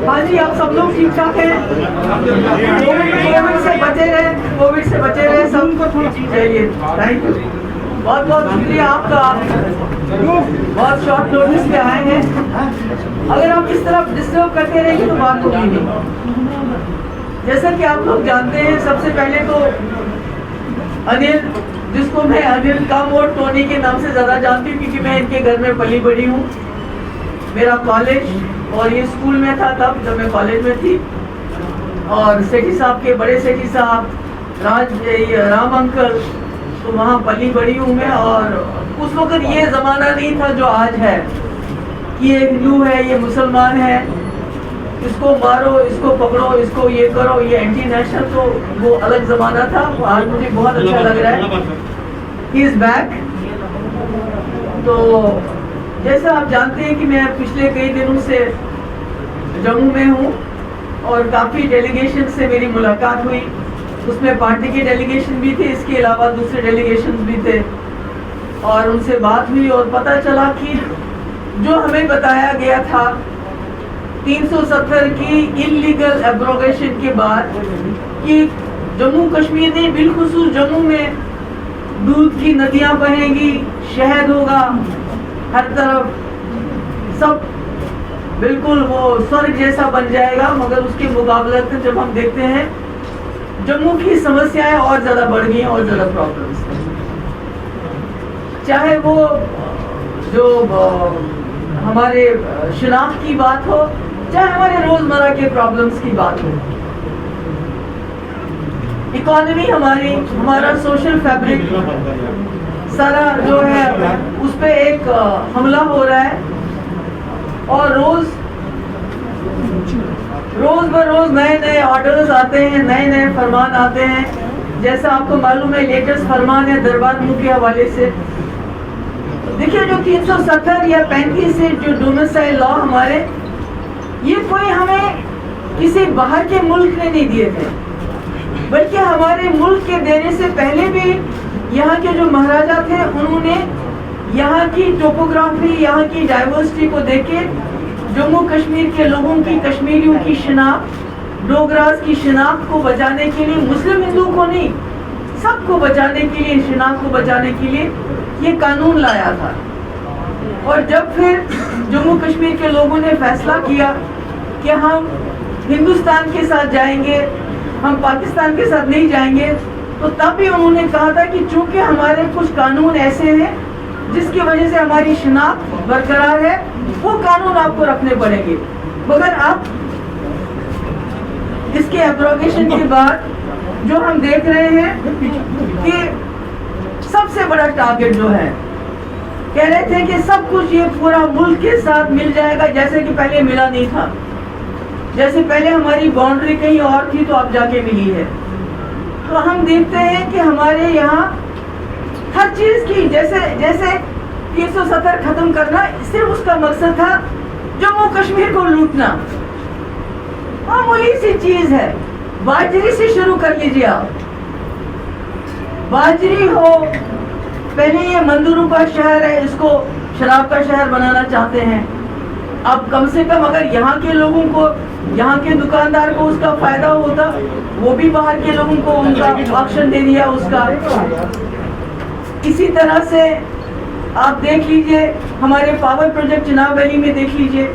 ہاں جی، آپ سب لوگ ٹھیک ٹھاک ہیں؟ کووڈ سے بچے رہے سب کو چلیے، تھینک یو، بہت بہت شکریہ آپ کا، بہت شارٹ نوٹس پہ آئے ہیں. اگر آپ اس طرح ڈسٹرب کرتے رہیں گے تو بات ہوگی نہیں. جیسا کہ آپ لوگ جانتے ہیں، سب سے پہلے تو انل، جس کو میں انل کم اور ٹونی کے نام سے زیادہ جانتی ہوں کیونکہ میں ان کے گھر میں پلی بڑی ہوں. میرا کالج اور یہ اسکول میں تھا تب جب میں کالج میں تھی، اور سیٹھی صاحب کے بڑے سیٹھی صاحب رام انکل، تو وہاں پلی بڑی ہوں میں. اور اس وقت یہ زمانہ نہیں تھا جو آج ہے کہ یہ ہندو ہے، یہ مسلمان ہے، اس کو مارو، اس کو پکڑو، اس کو یہ کرو، یہ اینٹی نیشنل. تو وہ الگ زمانہ تھا. آج مجھے بہت اچھا لگ رہا ہے ہی از بیک. تو جیسا آپ جانتے ہیں کہ میں پچھلے کئی دنوں سے جموں میں ہوں اور کافی ڈیلیگیشن سے میری ملاقات ہوئی. اس میں پارٹی کے ڈیلیگیشن بھی تھے، اس کے علاوہ دوسرے ڈیلیگیشن بھی تھے، اور ان سے بات ہوئی اور پتہ چلا کہ جو ہمیں بتایا گیا تھا 370 کی انلیگل ایبروگیشن کے بعد کہ جموں کشمیر میں بالخصوص جموں میں دودھ کی ندیاں بہیں گی، شہد ہوگا ہر طرف، سب بالکل وہ سورگ جیسا بن جائے گا. مگر اس کے مقابلت میں جب ہم دیکھتے ہیں جموں کی سمسیایں اور زیادہ بڑھ گئی ہیں، اور زیادہ پرابلمس ہیں. چاہے وہ جو ہمارے شناخت کی بات ہو، چاہے ہمارے روزمرہ کے پرابلمس کی بات ہو، اکانومی ہمارا سوشل فیبرک سارا جو ہے اس پہ ایک حملہ ہو رہا ہے. اور روز بروز نئے نئے آرڈرز آتے ہیں، نئے نئے فرمان آتے ہیں. جیسا آپ کو معلوم ہے لیٹسٹ فرمان ہے دربار منہ کے حوالے سے. دیکھیے جو 370 یا 35 سے جو ڈومیسائل لا ہمارے، یہ کوئی ہمیں کسی باہر کے ملک نے نہیں دیے تھے، بلکہ ہمارے ملک کے دینے سے پہلے بھی یہاں کے جو مہاراجا تھے انہوں نے یہاں کی ٹوپوگرافی، یہاں کی ڈائیورسٹی کو دیکھ کے جموں کشمیر کے لوگوں کی، کشمیریوں کی شناخت، ڈوگراز کی شناخت کو بچانے کے لیے، مسلم ہندو کو نہیں، سب کو بچانے کے لیے، شناخت کو بچانے کے لیے یہ قانون لایا تھا. اور جب پھر جموں کشمیر کے لوگوں نے فیصلہ کیا کہ ہم ہندوستان کے ساتھ جائیں گے، ہم پاکستان کے ساتھ نہیں جائیں گے، تو تب بھی انہوں نے کہا تھا کہ چونکہ ہمارے کچھ قانون ایسے ہیں جس کی وجہ سے ہماری شناخت برقرار ہے، وہ قانون آپ کو رکھنے پڑیں گے. مگر اب اس کے ایبروگیشن کے بعد جو ہم دیکھ رہے ہیں کہ سب سے بڑا ٹارگٹ جو ہے، کہہ رہے تھے کہ سب کچھ یہ پورا ملک کے ساتھ مل جائے گا، جیسے کہ پہلے ملا نہیں تھا. جیسے پہلے ہماری باؤنڈری کہیں اور تھی تو اب جا کے ملی ہے. تو ہم دیکھتے ہیں کہ ہمارے یہاں ہر چیز کی جیسے 370 ختم کرنا، صرف اس کا مقصد تھا جموں کشمیر کو لوٹنا. معمولی سی چیز ہے، باجری سے شروع کر لیجیے آپ. باجری ہو، پہلے یہ مندروں کا شہر ہے، اس کو شراب کا شہر بنانا چاہتے ہیں. اب کم سے کم اگر یہاں کے لوگوں کو، یہاں کے دکاندار کو اس کا فائدہ ہوتا، وہ بھی باہر کے لوگوں کو ان کا آکشن دے دیا اس کا. اسی طرح سے آپ دیکھ لیجئے ہمارے پاور پروجیکٹ چناب ویلی میں دیکھ لیجئے،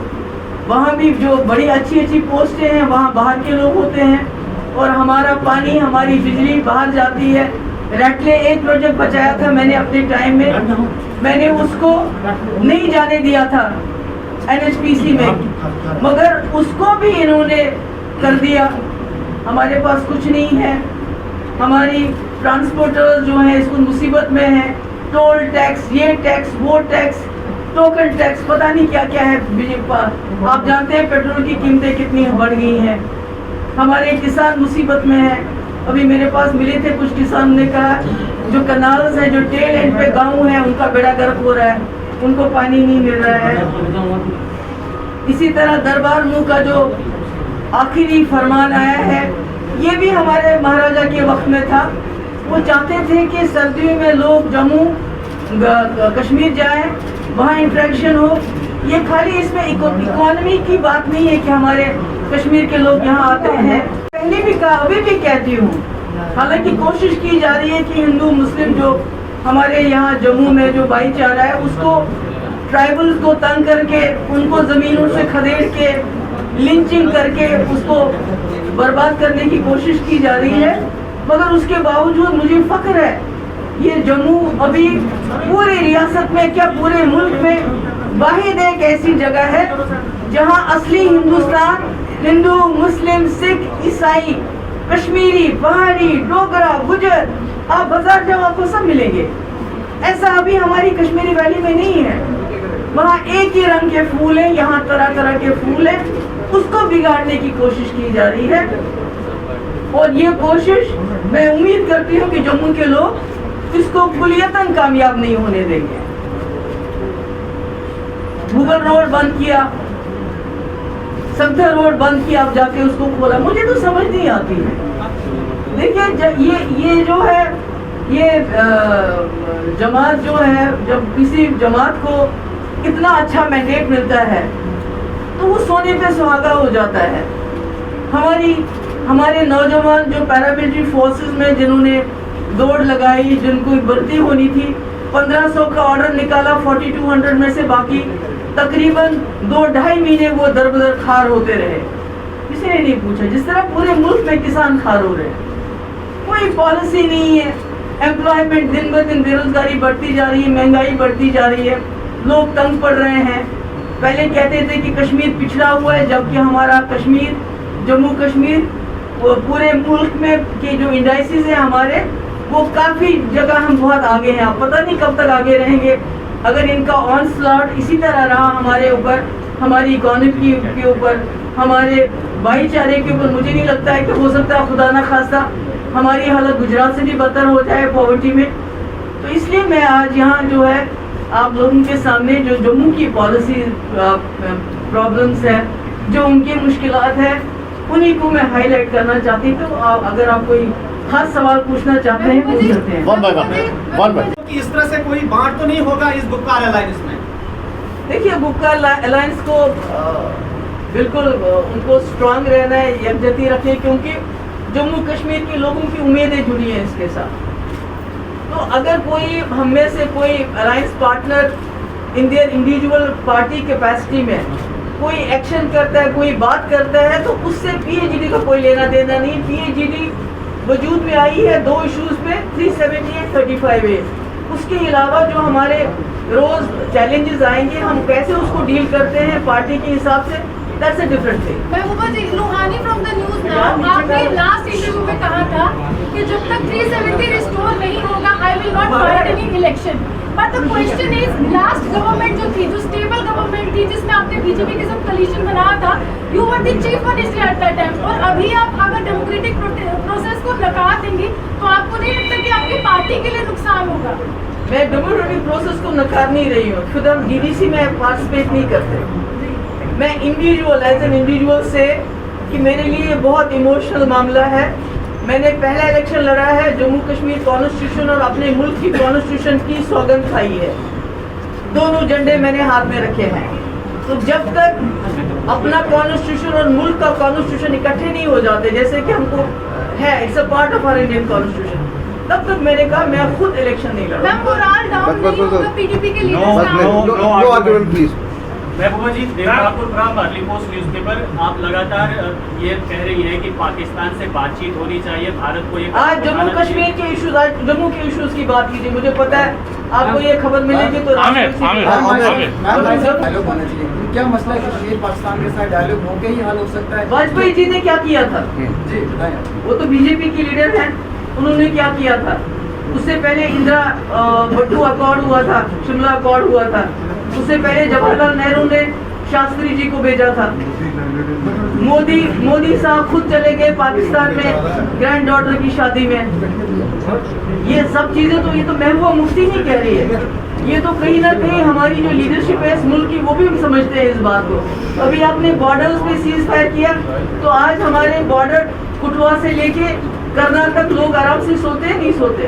وہاں بھی جو بڑی اچھی اچھی پوسٹیں ہیں وہاں باہر کے لوگ ہوتے ہیں، اور ہمارا پانی، ہماری بجلی باہر جاتی ہے. ریٹلے ایک پروجیکٹ بچایا تھا میں نے اپنے ٹائم میں، میں نے اس کو نہیں جانے دیا تھا NHPC میں، مگر اس کو بھی انہوں نے کر دیا. ہمارے پاس کچھ نہیں ہے، ہماری ٹرانسپورٹرز جو ہیں اس کو مصیبت میں ہیں. ٹول ٹیکس، یہ ٹیکس، وہ ٹیکس، ٹوکن ٹیکس، پتہ نہیں کیا کیا ہے. آپ جانتے ہیں پیٹرول کی قیمتیں کتنی بڑھ گئی ہیں. ہمارے کسان مصیبت میں ہیں. ابھی میرے پاس ملے تھے کچھ کسان نے کہا جو کنالز ہیں، جو ٹیل اینڈ پہ گاؤں ہیں، ان کا بیڑا گرک ہو رہا ہے، ان کو پانی نہیں مل رہا ہے. اسی طرح دربار منہ کا جو آخری فرمان آیا ہے، یہ بھی ہمارے مہاراجا کے وقت میں تھا. وہ چاہتے تھے کہ سردیوں میں لوگ جموں کشمیر جائیں, وہاں انٹریکشن ہو. یہ خالی اس میں اکانومی کی بات نہیں ہے کہ ہمارے کشمیر کے لوگ یہاں آتے ہیں. پہلے بھی کہا, ابھی بھی کہتی ہوں, حالانکہ کوشش کی جا رہی ہے کہ ہندو مسلم جو ہمارے یہاں جموں میں جو بھائی چارہ ہے اس کو ٹرائبلز کو تنگ کر کے, ان کو زمینوں سے کھدیڑ کے, لنچنگ کر کے اس کو برباد کرنے کی کوشش کی جا رہی ہے. مگر اس کے باوجود مجھے فخر ہے, یہ جموں ابھی پورے ریاست میں کیا پورے ملک میں واحد ایک ایسی جگہ ہے جہاں اصلی ہندوستان, ہندو مسلم سکھ عیسائی کشمیری پہاڑی ڈوگرا گجر آپ بازار جاؤ آپ کو سب ملیں گے. ایسا ابھی ہماری کشمیری ویلی میں نہیں ہے. وہاں ایک ہی رنگ کے پھول ہیں, یہاں طرح طرح کے پھول ہیں. اس کو بگاڑنے کی کوشش کی جا رہی ہے, اور یہ کوشش میں امید کرتی ہوں کہ جموں کے لوگ اس کو کلیتاً کامیاب نہیں ہونے دیں گے. گوگل روڈ بند کیا, سنتھر روڈ بند کیا, اب جا کے اس کو کھولا. مجھے تو سمجھ نہیں آتی ہے. دیکھیے یہ جو ہے یہ جماعت جو ہے, جب کسی جماعت کو اتنا اچھا مینڈیٹ ملتا ہے تو وہ سونے پہ سہاگا ہو جاتا ہے. ہمارے نوجوان جو پیراملٹری فورسز میں جنہوں نے دوڑ لگائی, جن کو بھرتی ہونی تھی, 1500 کا آرڈر نکالا 4200 میں سے, باقی تقریباً 2-2.5 مہینے وہ در بدر کھار ہوتے رہے. کسی نے نہیں پوچھا. جس طرح پورے ملک میں کسان کھار ہو رہے ہیں, کوئی پالیسی نہیں ہے. امپلائمنٹ دن بہ دن, بے روزگاری بڑھتی جا رہی ہے, مہنگائی بڑھتی جا رہی ہے, لوگ تنگ پڑ رہے ہیں. پہلے کہتے تھے کہ کشمیر پچھڑا ہوا ہے, جبکہ ہمارا کشمیر, جموں کشمیر, پورے ملک میں کے جو انڈائسز ہیں ہمارے, وہ کافی جگہ ہم بہت آگے ہیں. آپ پتہ نہیں کب تک آگے رہیں گے اگر ان کا آن سلاٹ اسی طرح رہا ہمارے اوپر, ہماری اکانومی کے اوپر, ہمارے بھائی چارے کے اوپر. مجھے نہیں لگتا ہے کہ ہو سکتا ہے خدا نہ خواستہ ہماری حالت گجرات سے بھی بدتر ہو جائے پاورٹی میں. تو اس لیے میں آج یہاں جو ہے آپ لوگوں کے سامنے جو جموں کی پالیسی پرابلمس ہے, جو ان کی مشکلات ہیں, انہی کو میں ہائی لائٹ کرنا چاہتی ہوں. تو اگر آپ کوئی خاص سوال پوچھنا چاہتے ہیں پوچھ سکتے ہیں. اس طرح سے کوئی بانٹ تو نہیں ہوگا اس گپکار الائنس میں؟ دیکھیے گپکار الائنس کو بالکل ان کو اسٹرانگ رہنا ہے, یکجہتی رکھیں, کیونکہ جموں کشمیر کے لوگوں کی امیدیں جڑی ہیں اس کے ساتھ. تو اگر کوئی ہم میں سے کوئی alliance partner in their individual party capacity میں کوئی ایکشن کرتا ہے, کوئی بات کرتا ہے, تو اس سے پی ایچ ڈی کا کوئی لینا دینا نہیں. پی ایچ ڈی وجود میں آئی ہے 2 ایشوز پہ, 378 35A. اس کے علاوہ جو ہمارے روز چیلنجز آئیں گے, ہم کیسے اس کو ڈیل کرتے ہیں پارٹی کے حساب سے, that's a different thing. محبوبہ جی, روحانی فرام دا نیوز ناؤ, آپ نے لاسٹ انٹرویو میں کہا تھا کہ جب تک 370 ریسٹور نہیں ہوگا I will not fight any election. But the question is, last government جو تھی, جو stable government تھی, جس میں آپ نے بی جے پی کے ساتھ coalition بنایا تھا, you were the chief minister at that time. اور ابھی آپ اگر ڈیموکریٹک پروسیس کو نکار دیں گی تو آپ کو نہیں لگتا کہ آپ کی پارٹی کے لیے نقصان ہوگا؟ میں ڈیموکریٹک پروسیس کو نکار نہیں رہی ہوں. خود ہم ڈی ڈی سی میں پارٹیسپیٹ نہیں کرتے. میں انڈیویجول ایز این انڈیویجول سے کہ میرے لیے یہ بہت ایموشنل معاملہ ہے. میں نے پہلا الیکشن لڑا ہے, جموں کشمیر کانسٹیٹیوشن اور اپنے ملک کی کانسٹیٹیوشن کی سوگند کھائی ہے. دونوں جھنڈے میں نے ہاتھ میں رکھے ہیں. تو جب تک اپنا کانسٹیٹیوشن اور ملک کا کانسٹیٹیوشن اکٹھے نہیں ہو جاتے, جیسے کہ ہم کو ہے, it's a part of our Indian constitution, تب تک میں نے کہا میں خود الیکشن نہیں لڑوں. مورال ڈاؤن نہیں ہوگا پی ڈی پی کے لیڈرز کا. محبوبہ جی, ارلی پوسٹ نیوز پیپر آپ لگاتار یہ کہہ رہی ہے کہ پاکستان سے بات چیت ہونی چاہیے, بھارت کو یہ آج جموں کشمیر کے ایشوز, آج جموں کے ایشوز کی بات کیجیے. مجھے پتا ہے آپ کو یہ خبر ملے گی تو کیا مسئلہ ہے کشمیر پاکستان کے ساتھ ڈائیلاگ ہو کے ہی حل ہو سکتا ہے؟ واجپئی جی نے کیا کیا تھا؟ جی بتائیں. وہ تو بی جے پی کی لیڈر ہیں, انہوں نے کیا کیا تھا؟ اس سے پہلے اندرا بھٹو اکارڈ ہوا تھا, شملہ اکارڈ ہوا تھا. اس سے پہلے جواہر لال نہرو نے شاستری جی کو بھیجا تھا. مودی صاحب خود چلے گئے پاکستان میں گرینڈ ڈاٹر کی شادی میں. یہ سب چیزیں تو, یہ تو محبوبہ مفتی نہیں کہہ رہی ہے, یہ تو کہیں نہ کہیں ہماری جو لیڈرشپ ہے اس ملک کی, وہ بھی ہم سمجھتے ہیں اس بات کو. ابھی آپ نے بارڈرز پہ سیز فائر کیا, تو آج ہمارے بارڈر کٹوا سے لے کے کرناٹک لوگ آرام سے سوتے ہیں, نہیں سوتے.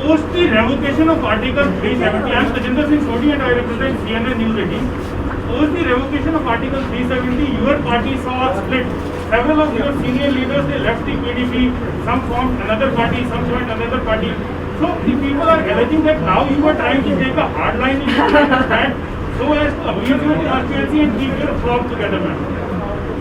post the revocation of Article 370, I am Tajinder Singh Sodhi and I represent CNN News 18. Post the revocation of Article 370, your party saw a split. Several of your senior leaders, they left the PDP, some formed another party, some joined another party. So the people are alleging that now you are trying to take a hard line in your stand so as to abuse your transparency and keep your flock together, ma'am.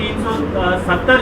370